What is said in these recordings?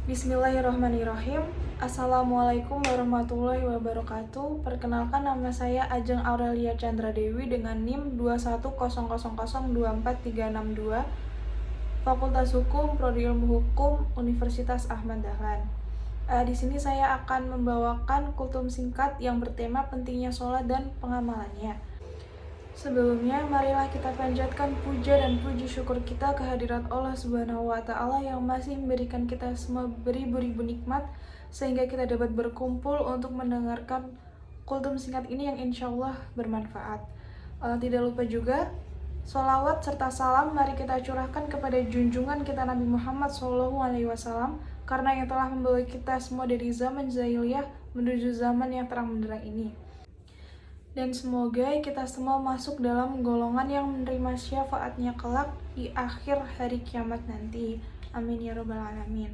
Bismillahirrahmanirrahim. Assalamualaikum warahmatullahi wabarakatuh. Perkenalkan, nama saya Ajeng Aurelia Chandra Dewi dengan NIM 210024362, Fakultas Hukum, Prodi Ilmu Hukum, Universitas Ahmad Dahlan. Di sini saya akan membawakan kultum singkat yang bertema pentingnya sholat dan pengamalannya. Sebelumnya, marilah kita panjatkan puja dan puji syukur kita kehadirat Allah Subhanahu wa Ta'ala yang masih memberikan kita semua beribu-ribu nikmat sehingga kita dapat berkumpul untuk mendengarkan kultum singkat ini yang insya Allah bermanfaat. Tidak lupa juga, sholawat serta salam mari kita curahkan kepada junjungan kita Nabi Muhammad SAW, karena yang telah membawa kita semua dari zaman jahiliyah menuju zaman yang terang benderang ini. Dan semoga kita semua masuk dalam golongan yang menerima syafaatnya kelak di akhir hari kiamat nanti. Amin ya rabbal alamin.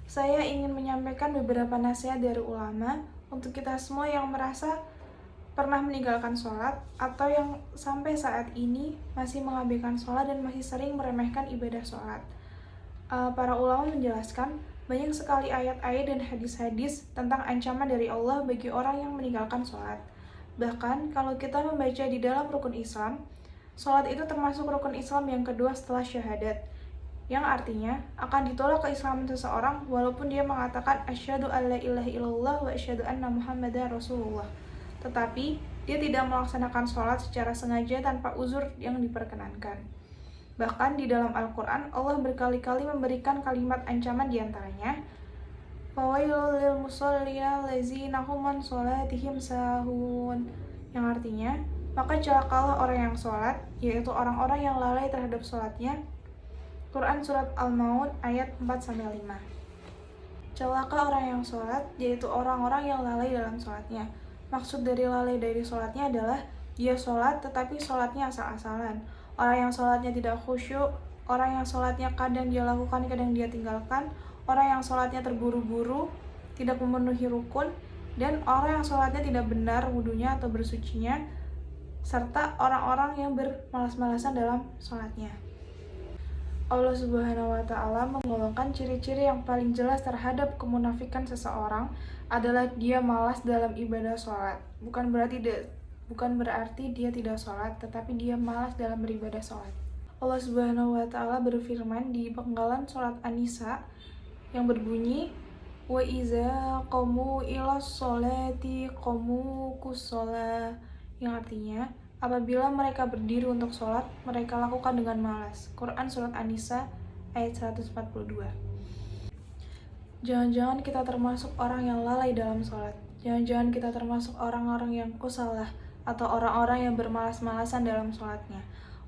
Saya ingin menyampaikan beberapa nasihat dari ulama untuk kita semua yang merasa pernah meninggalkan sholat atau yang sampai saat ini masih mengabaikan sholat dan masih sering meremehkan ibadah sholat. Para ulama menjelaskan banyak sekali ayat-ayat dan hadis-hadis tentang ancaman dari Allah bagi orang yang meninggalkan sholat. Bahkan kalau kita membaca di dalam rukun Islam, sholat itu termasuk rukun Islam yang kedua setelah syahadat, yang artinya akan ditolak keislaman seseorang walaupun dia mengatakan asyhadu alla ilaha illallah wa asyhadu anna muhammadar rasulullah, tetapi dia tidak melaksanakan sholat secara sengaja tanpa uzur yang diperkenankan. Bahkan di dalam Al-Quran, Allah berkali-kali memberikan kalimat ancaman diantaranya, fawailul lil musallina allazina hum an sholatihim sahun, yang artinya, maka celakalah orang yang sholat, yaitu orang-orang yang lalai terhadap sholatnya. Quran Surat Al-Maun ayat 4-5. Celaka orang yang sholat, yaitu orang-orang yang lalai dalam sholatnya. Maksud dari lalai dari sholatnya adalah dia sholat tetapi sholatnya asal-asalan. Orang yang sholatnya tidak khusyuk, orang yang sholatnya kadang dia lakukan, kadang dia tinggalkan, orang yang sholatnya terburu-buru, tidak memenuhi rukun, dan orang yang sholatnya tidak benar wudunya atau bersucinya, serta orang-orang yang bermalas-malasan dalam sholatnya. Allah Subhanahu wa Ta'ala menggolongkan ciri-ciri yang paling jelas terhadap kemunafikan seseorang adalah dia malas dalam ibadah sholat. Bukan berarti dia tidak sholat, tetapi dia malas dalam beribadah sholat. Allah Subhanahu wa Ta'ala berfirman di penggalan surat An-Nisa yang berbunyi, wa iza qamu ila sholati qamu kushola, yang artinya apabila mereka berdiri untuk sholat, mereka lakukan dengan malas. Quran Surat An-Nisa ayat 142. Jangan-jangan kita termasuk orang yang lalai dalam sholat. Jangan-jangan kita termasuk orang-orang yang kusalah atau orang-orang yang bermalas-malasan dalam sholatnya.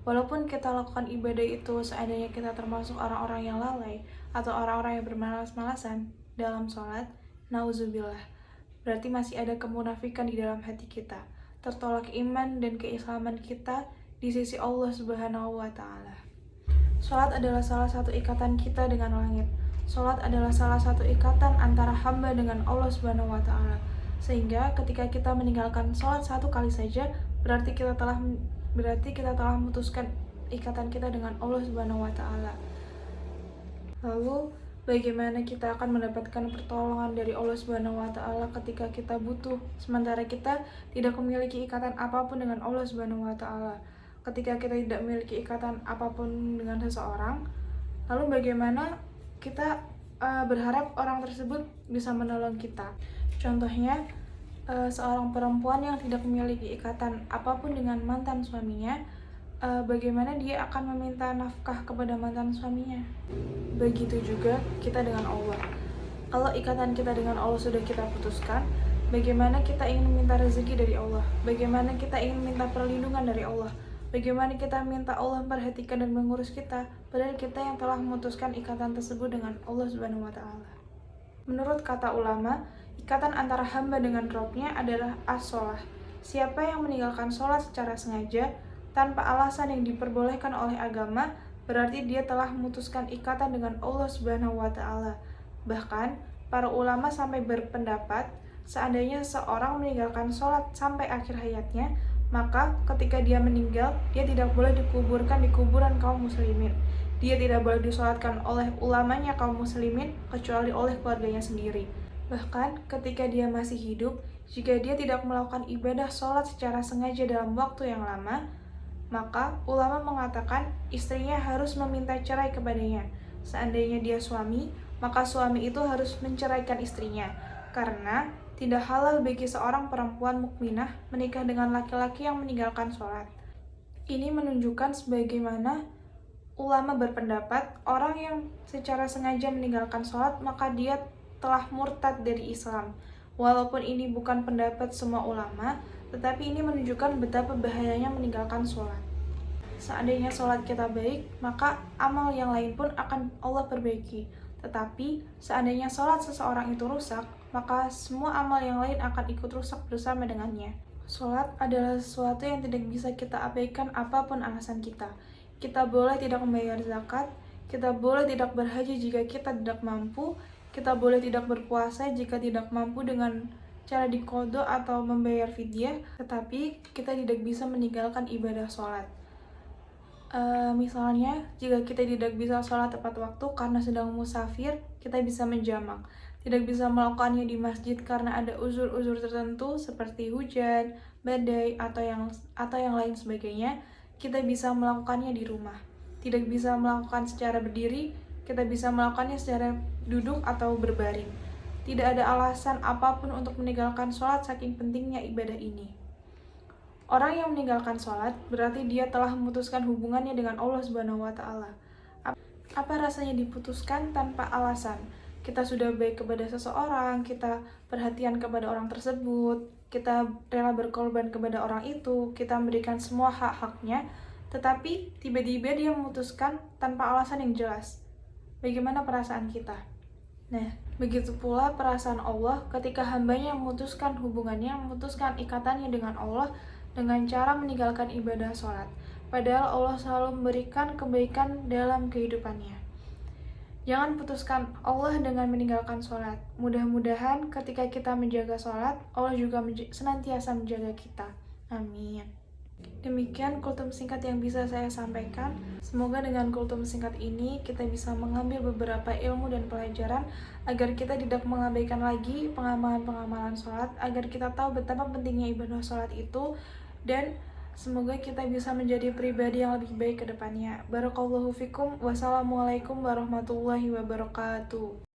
Walaupun kita lakukan ibadah itu, seandainya kita termasuk orang-orang yang lalai atau orang-orang yang bermalas-malasan dalam sholat, nauzubillah, berarti masih ada kemunafikan di dalam hati kita. Tertolak iman dan keislaman kita di sisi Allah Subhanahu wa Ta'ala. Sholat adalah salah satu ikatan kita dengan langit. Sholat adalah salah satu ikatan antara hamba dengan Allah Subhanahu wa Ta'ala. Sehingga ketika kita meninggalkan sholat satu kali saja, berarti kita telah memutuskan ikatan kita dengan Allah Subhanahu wa Ta'ala. Lalu bagaimana kita akan mendapatkan pertolongan dari Allah Subhanahu wa Ta'ala ketika kita butuh, sementara kita tidak memiliki ikatan apapun dengan Allah Subhanahu wa Ta'ala? Ketika kita tidak memiliki ikatan apapun dengan seseorang, lalu bagaimana kita berharap orang tersebut bisa menolong kita? Contohnya, seorang perempuan yang tidak memiliki ikatan apapun dengan mantan suaminya, bagaimana dia akan meminta nafkah kepada mantan suaminya? Begitu juga kita dengan Allah. Kalau ikatan kita dengan Allah sudah kita putuskan, bagaimana kita ingin meminta rezeki dari Allah? Bagaimana kita ingin minta perlindungan dari Allah? Bagaimana kita minta Allah memperhatikan dan mengurus kita, padahal kita yang telah memutuskan ikatan tersebut dengan Allah Subhanahu wa Ta'ala? Menurut kata ulama, ikatan antara hamba dengan Rabb-nya adalah as-sholah. Siapa yang meninggalkan sholat secara sengaja tanpa alasan yang diperbolehkan oleh agama, berarti dia telah memutuskan ikatan dengan Allah Subhanahu wa Ta'ala. Bahkan, para ulama sampai berpendapat, seandainya seorang meninggalkan sholat sampai akhir hayatnya, maka ketika dia meninggal, dia tidak boleh dikuburkan di kuburan kaum muslimin. Dia tidak boleh disolatkan oleh ulamanya kaum muslimin kecuali oleh keluarganya sendiri. Bahkan ketika dia masih hidup, jika dia tidak melakukan ibadah sholat secara sengaja dalam waktu yang lama, maka ulama mengatakan istrinya harus meminta cerai kepadanya. Seandainya dia suami, maka suami itu harus menceraikan istrinya, karena tidak halal bagi seorang perempuan mukminah menikah dengan laki-laki yang meninggalkan sholat. Ini menunjukkan sebagaimana ulama berpendapat orang yang secara sengaja meninggalkan sholat maka dia telah murtad dari Islam. Walaupun ini bukan pendapat semua ulama, tetapi ini menunjukkan betapa bahayanya meninggalkan sholat. Seandainya sholat kita baik, maka amal yang lain pun akan Allah perbaiki. Tetapi seandainya sholat seseorang itu rusak, maka semua amal yang lain akan ikut rusak bersama dengannya. Sholat adalah sesuatu yang tidak bisa kita abaikan apapun alasan kita. Kita boleh tidak membayar zakat, kita boleh tidak berhaji jika kita tidak mampu, kita boleh tidak berpuasa jika tidak mampu dengan cara diqodho atau membayar fidyah, tetapi kita tidak bisa meninggalkan ibadah sholat. Misalnya, jika kita tidak bisa sholat tepat waktu karena sedang musafir, kita bisa menjamak. Tidak bisa melakukannya di masjid karena ada uzur-uzur tertentu seperti hujan, badai, atau yang lain sebagainya, kita bisa melakukannya di rumah. Tidak bisa melakukan secara berdiri, kita bisa melakukannya secara duduk atau berbaring. Tidak ada alasan apapun untuk meninggalkan sholat saking pentingnya ibadah ini. Orang yang meninggalkan sholat berarti dia telah memutuskan hubungannya dengan Allah Subhanahu wa Ta'ala. Apa rasanya diputuskan tanpa alasan? Kita sudah baik kepada seseorang, kita perhatian kepada orang tersebut, kita rela berkorban kepada orang itu, kita memberikan semua hak-haknya, tetapi tiba-tiba dia memutuskan tanpa alasan yang jelas. Bagaimana perasaan kita? Nah, begitu pula perasaan Allah ketika hambanya memutuskan hubungannya, memutuskan ikatannya dengan Allah dengan cara meninggalkan ibadah sholat. Padahal Allah selalu memberikan kebaikan dalam kehidupannya. Jangan putuskan Allah dengan meninggalkan sholat. Mudah-mudahan ketika kita menjaga sholat, Allah juga senantiasa menjaga kita. Amin. Demikian kultum singkat yang bisa saya sampaikan. Semoga dengan kultum singkat ini kita bisa mengambil beberapa ilmu dan pelajaran agar kita tidak mengabaikan lagi pengamalan-pengamalan sholat, agar kita tahu betapa pentingnya ibadah sholat itu, dan semoga kita bisa menjadi pribadi yang lebih baik ke depannya. Barakallahu fikum. Wassalamualaikum warahmatullahi wabarakatuh.